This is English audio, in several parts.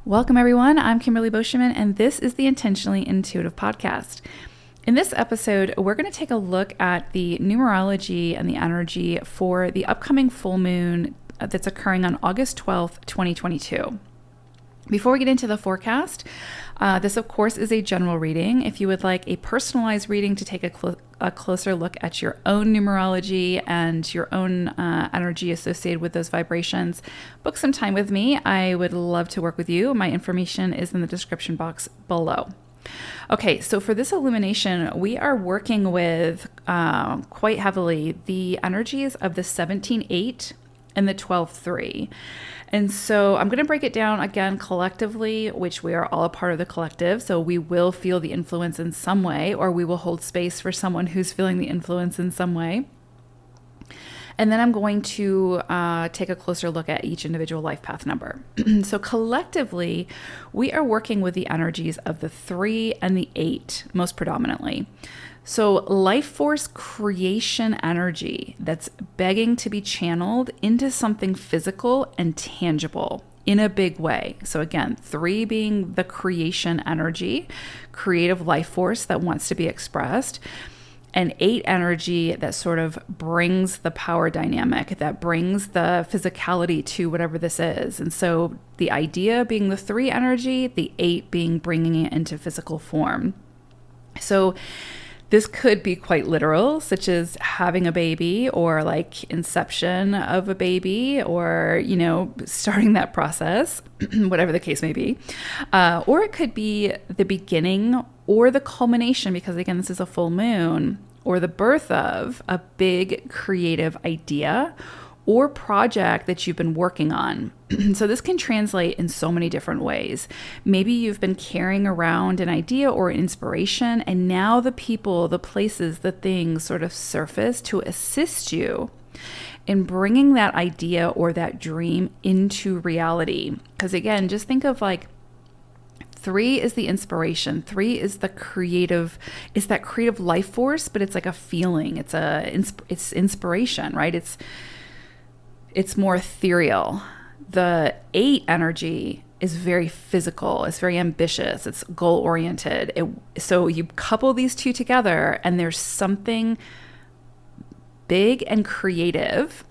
Welcome, everyone. I'm Kimberly Boscheman, and this is the Intentionally Intuitive Podcast. In this episode, we're going to take a look at the numerology and the energy for the upcoming full moon that's occurring on August 12th, 2022. Before we get into the forecast, this, of course, is a general reading. If you would like a personalized reading to take a closer look at your own numerology and your own energy associated with those vibrations, book some time with me. I would love to work with you. My information is in the description box below. Okay, so for this illumination, we are working with quite heavily the energies of the 17-8 and the 12-3. And so I'm going to break it down again collectively, which we are all a part of the collective. So we will feel the influence in some way, or we will hold space for someone who's feeling the influence in some way. And then I'm going to take a closer look at each individual life path number. So collectively, we are working with the energies of the 3 and the 8, most predominantly. So life force creation energy that's begging to be channeled into something physical and tangible in a big way. So again, 3 being the creation energy, creative life force that wants to be expressed, and 8 energy that sort of brings the power dynamic, that brings the physicality to whatever this is. And so the idea being the 3 energy, the 8 being bringing it into physical form. So this could be quite literal, such as having a baby or like inception of a baby or, starting that process, whatever the case may be. Or it could be the beginning or the culmination, because again, this is a full moon, or the birth of a big creative idea or project that you've been working on. So this can translate in so many different ways. Maybe you've been carrying around an idea or inspiration, and now the people, the places, the things sort of surface to assist you in bringing that idea or that dream into reality. Because again, just think of like 3 is the inspiration. 3 is the creative, it's that creative life force, but it's like a feeling. It's inspiration, right? It's more ethereal. The 8 energy is very physical. It's very ambitious. It's goal-oriented. So you couple these two together and there's something big and creative.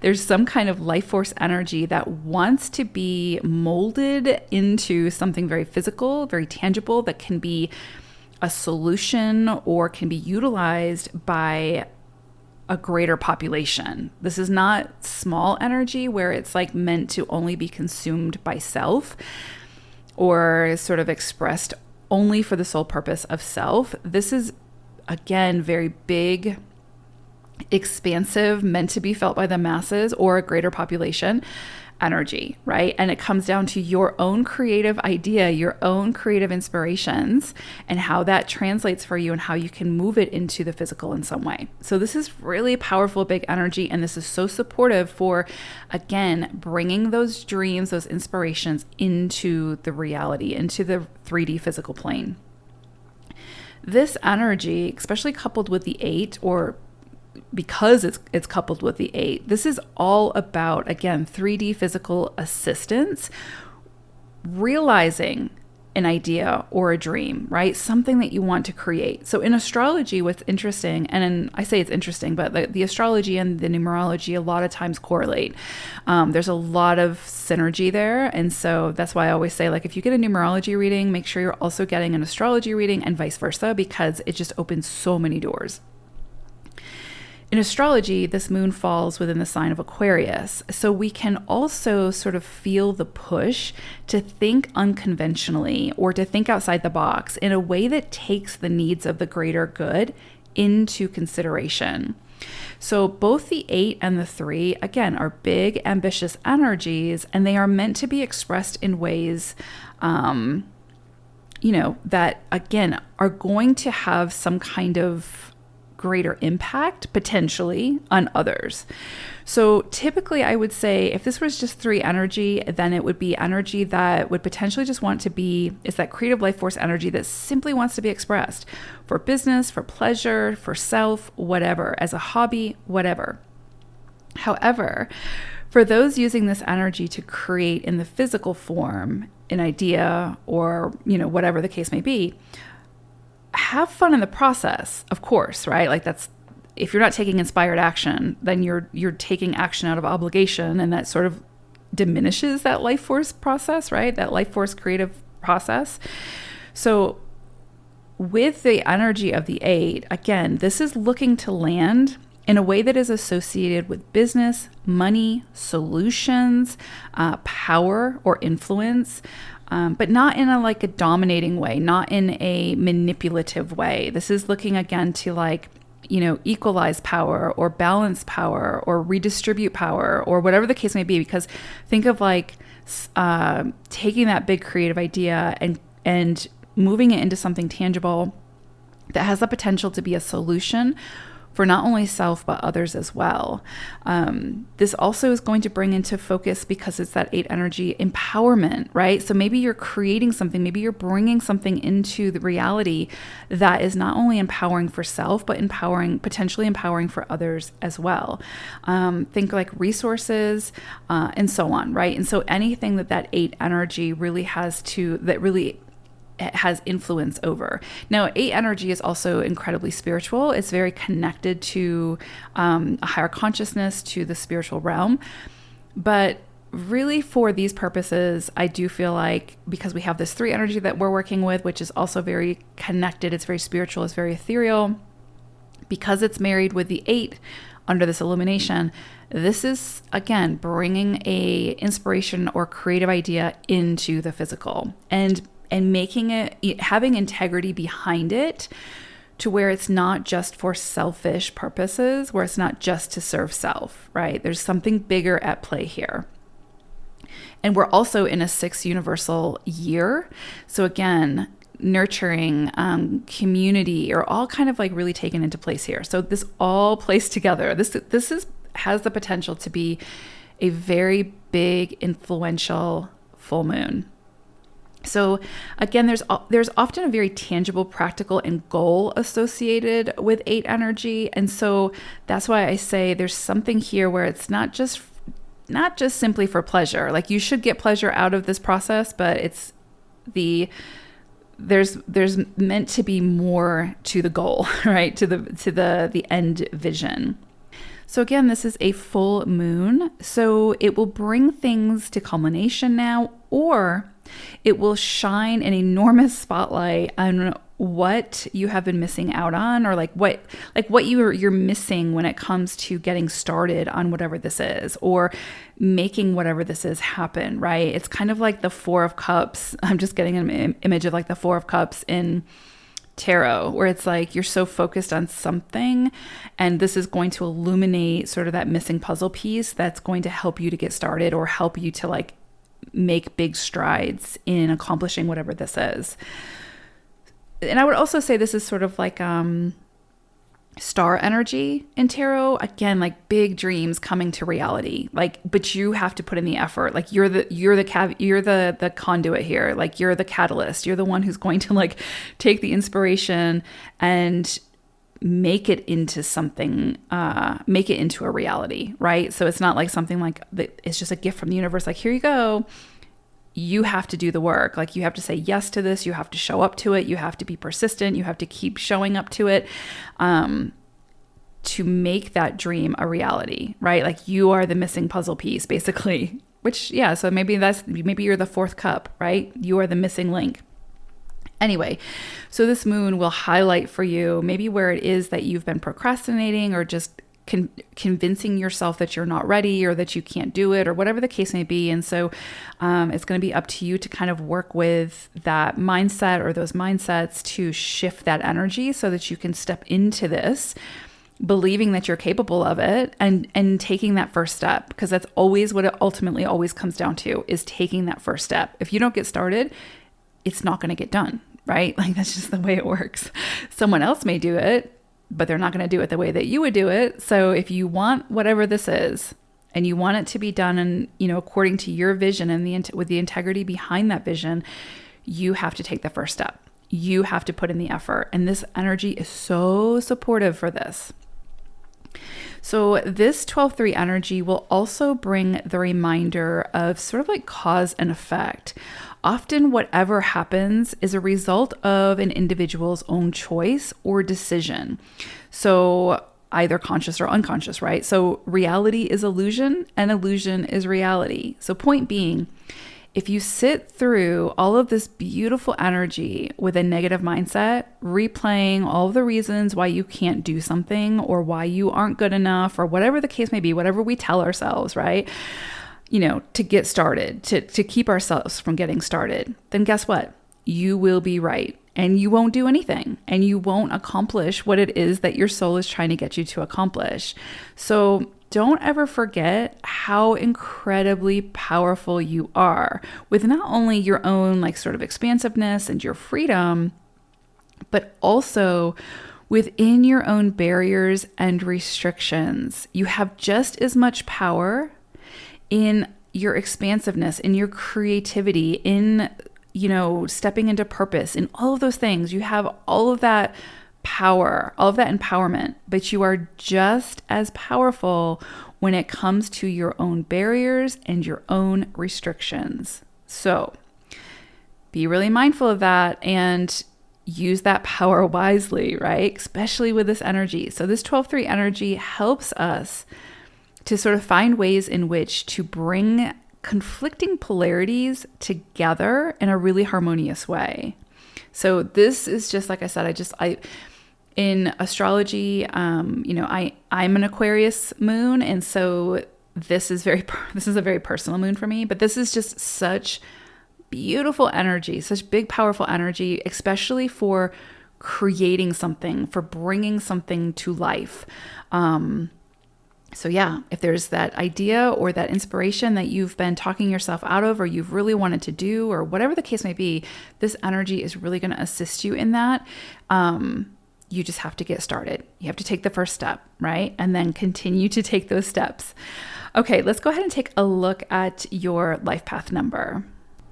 There's some kind of life force energy that wants to be molded into something very physical, very tangible, that can be a solution or can be utilized by a greater population. This is not small energy where it's like meant to only be consumed by self or sort of expressed only for the sole purpose of self. This is, again, very big, expansive, meant to be felt by the masses or a greater population energy, right? And it comes down to your own creative idea, your own creative inspirations, and how that translates for you and how you can move it into the physical in some way. So this is really powerful, big energy. And this is so supportive for, again, bringing those dreams, those inspirations into the reality, into the 3D physical plane. This energy, especially coupled with the 8, or because it's coupled with the 8, this is all about, again, 3D physical assistance, realizing an idea or a dream, right? Something that you want to create. So in astrology, what's interesting, and I say it's interesting, but the astrology and the numerology a lot of times correlate. There's a lot of synergy there. And so that's why I always say, like, if you get a numerology reading, make sure you're also getting an astrology reading and vice versa, because it just opens so many doors. In astrology, this moon falls within the sign of Aquarius, so we can also sort of feel the push to think unconventionally or to think outside the box in a way that takes the needs of the greater good into consideration. So both the 8 and the 3, again, are big, ambitious energies, and they are meant to be expressed in ways that, again, are going to have some kind of greater impact potentially on others. So typically I would say if this was just 3 energy, then it would be energy that would potentially just want to be, it's that creative life force energy that simply wants to be expressed for business, for pleasure, for self, whatever, as a hobby, whatever. However, For those using this energy to create in the physical form an idea or, whatever the case may be, have fun in the process, of course, right? Like that's, if you're not taking inspired action, then you're taking action out of obligation, and that sort of diminishes that life force process, right? That life force creative process. So with the energy of the 8, again, this is looking to land in a way that is associated with business, money, solutions, power or influence, but not in a dominating way, not in a manipulative way. This is looking again to equalize power or balance power or redistribute power or whatever the case may be. Because think of taking that big creative idea and moving it into something tangible that has the potential to be a solution for not only self, but others as well. This also is going to bring into focus, because it's that 8 energy, empowerment, right? So maybe you're creating something, maybe you're bringing something into the reality that is not only empowering for self, but potentially empowering for others as well. Think like resources and so on, right? And so anything that 8 energy really has influence over. Now, 8 energy is also incredibly spiritual. It's very connected to a higher consciousness, to the spiritual realm. But really for these purposes, I do feel like, because we have this 3 energy that we're working with, which is also very connected, it's very spiritual, it's very ethereal, because it's married with the 8 under this illumination, this is, again, bringing a inspiration or creative idea into the physical and making it, having integrity behind it, to where it's not just for selfish purposes, where it's not just to serve self, right? There's something bigger at play here. And we're also in a 6 universal year. So again, nurturing, community are all kind of really taken into place here. So this all plays together. This has the potential to be a very big, influential full moon. So again, there's often a very tangible, practical, and goal associated with 8 energy. And so that's why I say there's something here where it's not just simply for pleasure. Like, you should get pleasure out of this process, but there's meant to be more to the goal, right? To the end vision. So again, this is a full moon. So it will bring things to culmination now, or it will shine an enormous spotlight on what you have been missing out on, or what you're missing when it comes to getting started on whatever this is, or making whatever this is happen, right? It's kind of like the 4 of Cups. I'm just getting an image of the 4 of Cups in tarot, where it's you're so focused on something, and this is going to illuminate sort of that missing puzzle piece that's going to help you to get started, or help you to make big strides in accomplishing whatever this is. And I would also say this is sort of star energy in tarot. Again, big dreams coming to reality. But you have to put in the effort. You're the conduit here. You're the catalyst. You're the one who's going to take the inspiration and make it into something, make it into a reality, right? So it's not something that it's just a gift from the universe. Here you go. You have to do the work. You have to say yes to this. You have to show up to it. You have to be persistent. You have to keep showing up to it, to make that dream a reality, right? You are the missing puzzle piece, basically, which, yeah. So maybe you're the 4th cup, right? You are the missing link. Anyway, so this moon will highlight for you maybe where it is that you've been procrastinating, or just convincing yourself that you're not ready, or that you can't do it, or whatever the case may be. And so it's going to be up to you to kind of work with that mindset, or those mindsets, to shift that energy so that you can step into this believing that you're capable of it, and taking that first step, because that's always what it ultimately always comes down to, is taking that first step. If you don't get started, it's not going to get done, right? That's just the way it works. Someone else may do it, but they're not going to do it the way that you would do it. So if you want whatever this is, and you want it to be done and, according to your vision, and with the integrity behind that vision, you have to take the first step. You have to put in the effort. And this energy is so supportive for this. So this 12-3 energy will also bring the reminder of sort of like cause and effect. Often whatever happens is a result of an individual's own choice or decision. So either conscious or unconscious, right? So reality is illusion and illusion is reality. So point being, if you sit through all of this beautiful energy with a negative mindset, replaying all the reasons why you can't do something or why you aren't good enough or whatever the case may be, whatever we tell ourselves, right? To get started, to keep ourselves from getting started, then guess what? You will be right and you won't do anything and you won't accomplish what it is that your soul is trying to get you to accomplish. So don't ever forget how incredibly powerful you are with not only your own like sort of expansiveness and your freedom, but also within your own barriers and restrictions. You have just as much power in your expansiveness, in your creativity, in, stepping into purpose, in all of those things. You have all of that power, all of that empowerment, but you are just as powerful when it comes to your own barriers and your own restrictions. So be really mindful of that and use that power wisely, right? Especially with this energy. So this 12-3 energy helps us to sort of find ways in which to bring conflicting polarities together in a really harmonious way. So this is just, like I said, in astrology, I'm an Aquarius moon. And so this is a very personal moon for me, but this is just such beautiful energy, such big, powerful energy, especially for creating something, for bringing something to life. So yeah, if there's that idea or that inspiration that you've been talking yourself out of, or you've really wanted to do, or whatever the case may be, this energy is really going to assist you in that. You just have to get started. You have to take the first step, right? And then continue to take those steps. Okay, let's go ahead and take a look at your life path number.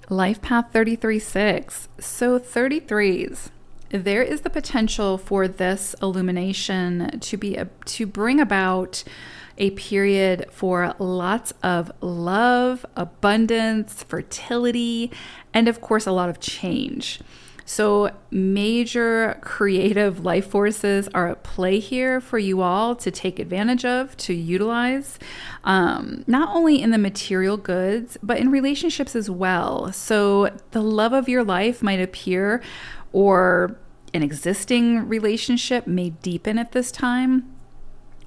Life path 33-6. So 33s. There is the potential for this illumination to bring about a period for lots of love, abundance, fertility, and of course, a lot of change. So major creative life forces are at play here for you all to take advantage of, to utilize, not only in the material goods, but in relationships as well. So the love of your life might appear, or an existing relationship may deepen at this time,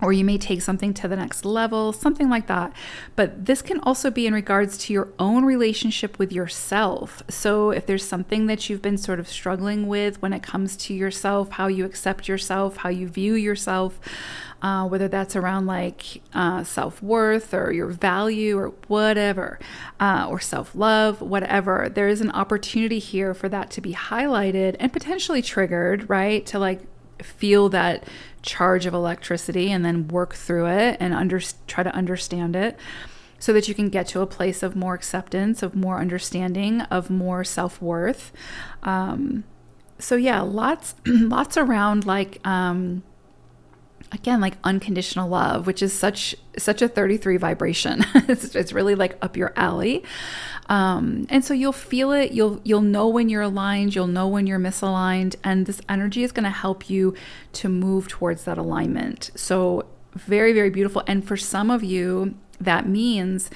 or you may take something to the next level, something like that. But this can also be in regards to your own relationship with yourself. So if there's something that you've been sort of struggling with when it comes to yourself, how you accept yourself, how you view yourself, whether that's around like self-worth or your value or whatever, or self-love, whatever, there is an opportunity here for that to be highlighted and potentially triggered, right? To like feel that charge of electricity and then work through it and try to understand it so that you can get to a place of more acceptance, of more understanding, of more self-worth. So yeah, lots around like, again, like unconditional love, which is such a 33 vibration. It's really like up your alley. And so you'll feel it. You'll know when you're aligned. You'll know when you're misaligned. And this energy is going to help you to move towards that alignment. So very, very beautiful. And for some of you, that means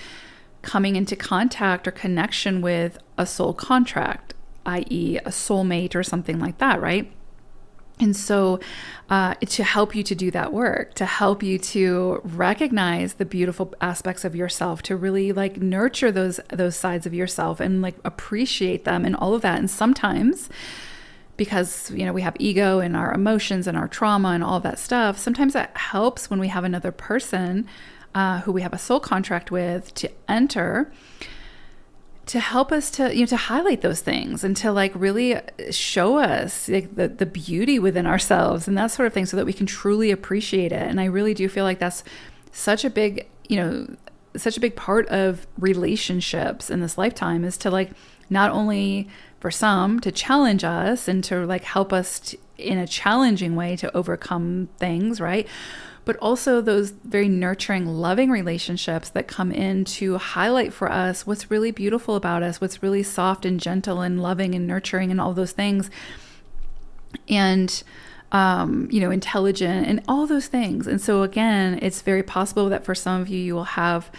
coming into contact or connection with a soul contract, i.e. a soulmate or something like that, right? And so to help you to do that work, to help you to recognize the beautiful aspects of yourself, to really like nurture those sides of yourself and like appreciate them and all of that. And sometimes, because we have ego and our emotions and our trauma and all of that stuff, sometimes that helps when we have another person who we have a soul contract with to enter, to help us to, to highlight those things and to like really show us like the beauty within ourselves and that sort of thing so that we can truly appreciate it. And I really do feel like that's such a big, such a big part of relationships in this lifetime, is to like, not only for some to challenge us and to like help us in a challenging way to overcome things, right? but also those very nurturing, loving relationships that come in to highlight for us what's really beautiful about us, what's really soft and gentle and loving and nurturing and all those things. And intelligent and all those things. And so again, it's very possible that for some of you, you will have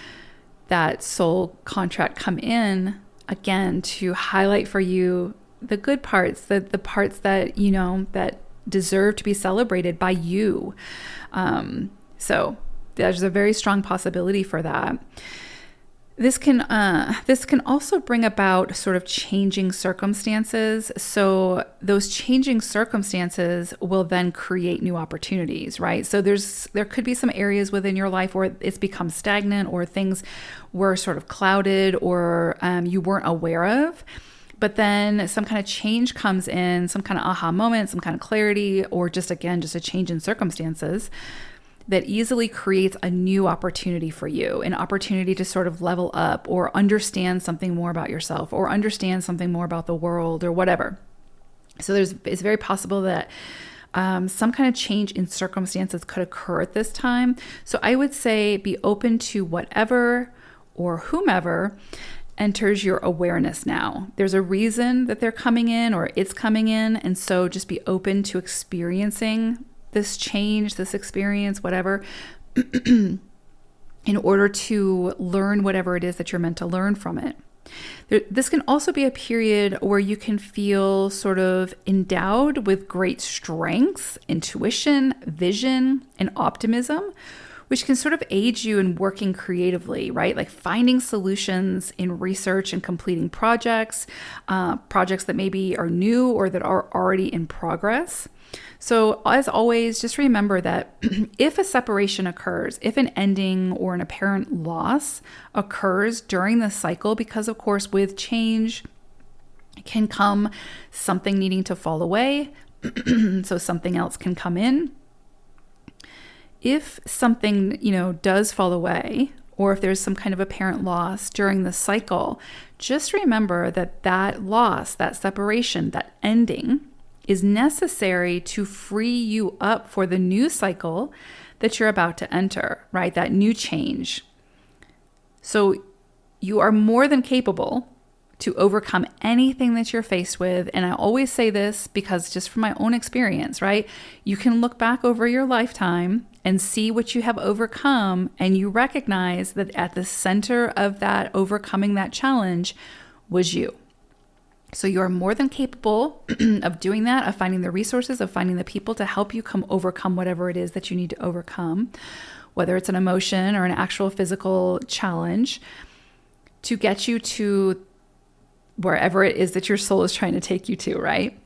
that soul contract come in again to highlight for you the good parts, the parts that, that deserve to be celebrated by you. So there's a very strong possibility for that. This can also bring about sort of changing circumstances. So those changing circumstances will then create new opportunities, right? So there could be some areas within your life where it's become stagnant, or things were sort of clouded, or you weren't aware of. But then some kind of change comes in, some kind of aha moment, some kind of clarity, or just a change in circumstances that easily creates a new opportunity for you, an opportunity to sort of level up or understand something more about yourself or understand something more about the world or whatever. So it's very possible that some kind of change in circumstances could occur at this time. So I would say be open to whatever or whomever enters your awareness now. There's a reason that they're coming in or it's coming in. And so just be open to experiencing this change, this experience, whatever, in order to learn whatever it is that you're meant to learn from it. This can also be a period where you can feel sort of endowed with great strengths, intuition, vision, and optimism, which can sort of aid you in working creatively, right? Like finding solutions in research and completing projects that maybe are new or that are already in progress. So as always, just remember that if a separation occurs, if an ending or an apparent loss occurs during the cycle, because of course with change can come something needing to fall away, so something else can come in. If something, does fall away, or if there's some kind of apparent loss during the cycle, just remember that loss, that separation, that ending is necessary to free you up for the new cycle that you're about to enter, right? That new change. So you are more than capable to overcome anything that you're faced with. And I always say this because just from my own experience, right? You can look back over your lifetime and see what you have overcome, and you recognize that at the center of that overcoming that challenge was you. So you are more than capable of doing that, of finding the resources, of finding the people to help you overcome whatever it is that you need to overcome, whether it's an emotion or an actual physical challenge, to get you to wherever it is that your soul is trying to take you to, right?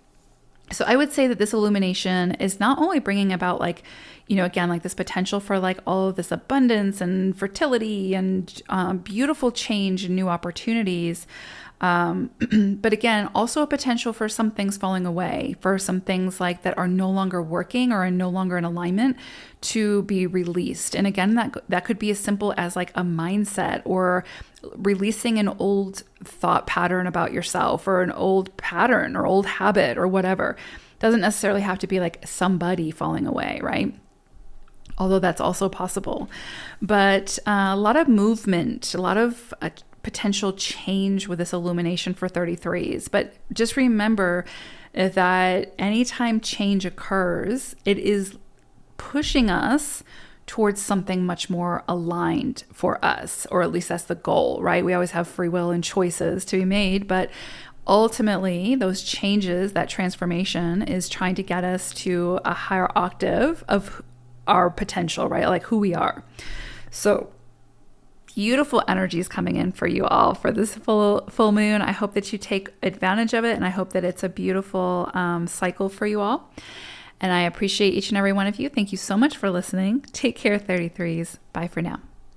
So I would say that this illumination is not only bringing about this potential for all of this abundance and fertility and beautiful change and new opportunities, but again, also a potential for some things falling away, for some things that are no longer working or are no longer in alignment to be released. And again, that could be as simple as a mindset, or releasing an old thought pattern about yourself, or an old pattern or old habit or whatever. Doesn't necessarily have to be somebody falling away, right? Although that's also possible. But a lot of movement, a lot of potential change with this illumination for 33s. But just remember that anytime change occurs, it is pushing us towards something much more aligned for us, or at least that's the goal, right? We always have free will and choices to be made, but ultimately those changes, that transformation is trying to get us to a higher octave of our potential, right? Who we are. So beautiful energies coming in for you all for this full moon. I hope that you take advantage of it, and I hope that it's a beautiful cycle for you all. And I appreciate each and every one of you. Thank you so much for listening. Take care, 33s. Bye for now.